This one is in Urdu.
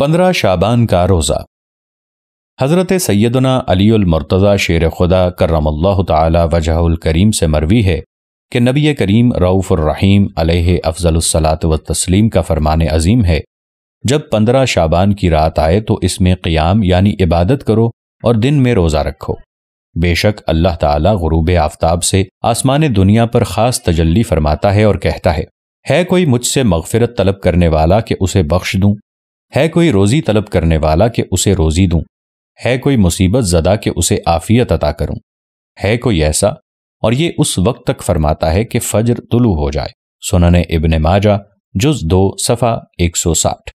15 شعبان کا روزہ۔ حضرت سیدنا علی المرتضی شیر خدا کرم اللہ تعالی وجہہ الکریم سے مروی ہے کہ نبی کریم رؤوف الرحیم علیہ افضل الصلاۃ والتسلیم کا فرمان عظیم ہے، جب 15 شعبان کی رات آئے تو اس میں قیام یعنی عبادت کرو اور دن میں روزہ رکھو۔ بے شک اللہ تعالی غروب آفتاب سے آسمان دنیا پر خاص تجلی فرماتا ہے اور کہتا ہے کوئی مجھ سے مغفرت طلب کرنے والا کہ اسے بخش دوں، ہے کوئی روزی طلب کرنے والا کہ اسے روزی دوں، ہے کوئی مصیبت زدہ کہ اسے عافیت عطا کروں، ہے کوئی ایسا، اور یہ اس وقت تک فرماتا ہے کہ فجر طلوع ہو جائے۔ سنن ابن ماجہ جز 2 صفحہ 160۔